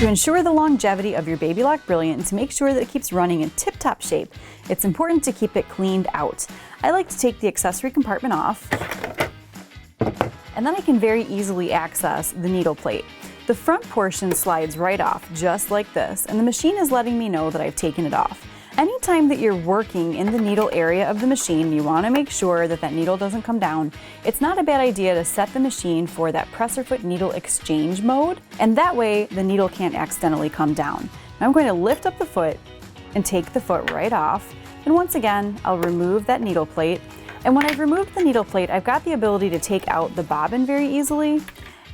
To ensure the longevity of your Baby Lock Brilliant and to make sure that it keeps running in tip-top shape, it's important to keep it cleaned out. I like to take the accessory compartment off, and then I can very easily access the needle plate. The front portion slides right off, just like this, and the machine is letting me know that I've taken it off. Anytime that you're working in the needle area of the machine, you want to make sure that that needle doesn't come down. It's not a bad idea to set the machine for that presser foot needle exchange mode, and that way the needle can't accidentally come down. Now I'm going to lift up the foot and take the foot right off, and once again I'll remove that needle plate. And when I've removed the needle plate, I've got the ability to take out the bobbin very easily,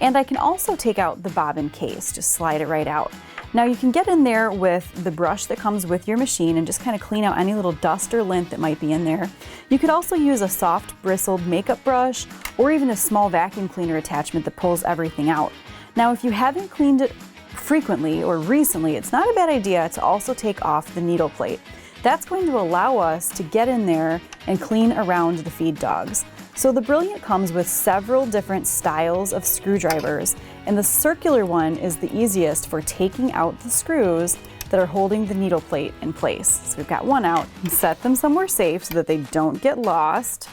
and I can also take out the bobbin case, just slide it right out. Now you can get in there with the brush that comes with your machine and just kind of clean out any little dust or lint that might be in there. You could also use a soft bristled makeup brush or even a small vacuum cleaner attachment that pulls everything out. Now if you haven't cleaned it frequently or recently, it's not a bad idea to also take off the needle plate. That's going to allow us to get in there and clean around the feed dogs. So the Brilliant comes with several different styles of screwdrivers, and the circular one is the easiest for taking out the screws that are holding the needle plate in place. So we've got one out, set them somewhere safe so that they don't get lost.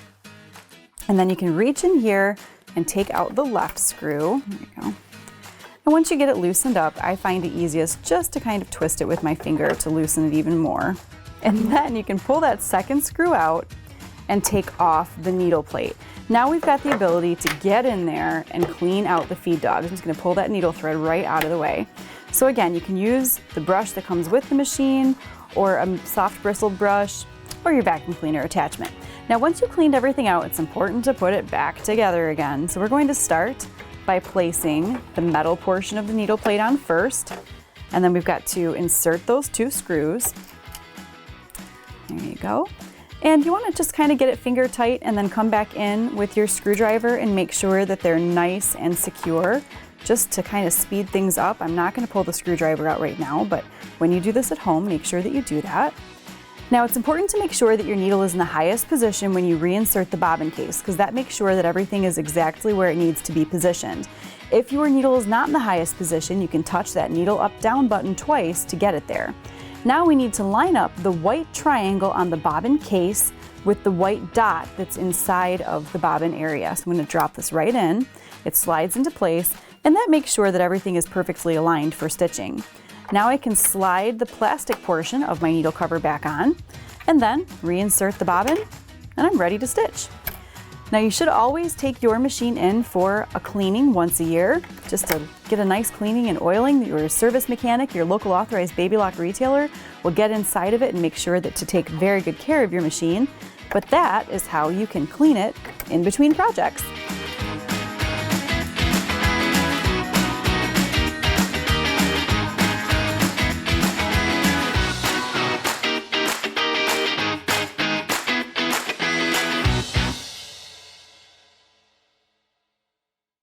And then you can reach in here and take out the left screw. There you go. And once you get it loosened up, I find it easiest just to kind of twist it with my finger to loosen it even more. And then you can pull that second screw out and take off the needle plate. Now we've got the ability to get in there and clean out the feed dogs. I'm just gonna pull that needle thread right out of the way. So again, you can use the brush that comes with the machine or a soft bristled brush or your vacuum cleaner attachment. Now once you've cleaned everything out, it's important to put it back together again. So we're going to start by placing the metal portion of the needle plate on first, and then we've got to insert those two screws. There you go. And you want to just kind of get it finger tight and then come back in with your screwdriver and make sure that they're nice and secure, just to kind of speed things up. I'm not going to pull the screwdriver out right now, but when you do this at home, make sure that you do that. Now it's important to make sure that your needle is in the highest position when you reinsert the bobbin case, because that makes sure that everything is exactly where it needs to be positioned. If your needle is not in the highest position, you can touch that needle up-down button twice to get it there. Now we need to line up the white triangle on the bobbin case with the white dot that's inside of the bobbin area. So I'm going to drop this right in. It slides into place, and that makes sure that everything is perfectly aligned for stitching. Now I can slide the plastic portion of my needle cover back on and then reinsert the bobbin, and I'm ready to stitch. Now you should always take your machine in for a cleaning once a year, just to get a nice cleaning and oiling. Your service mechanic, your local authorized Baby Lock retailer, will get inside of it and make sure that to take very good care of your machine. But that is how you can clean it in between projects.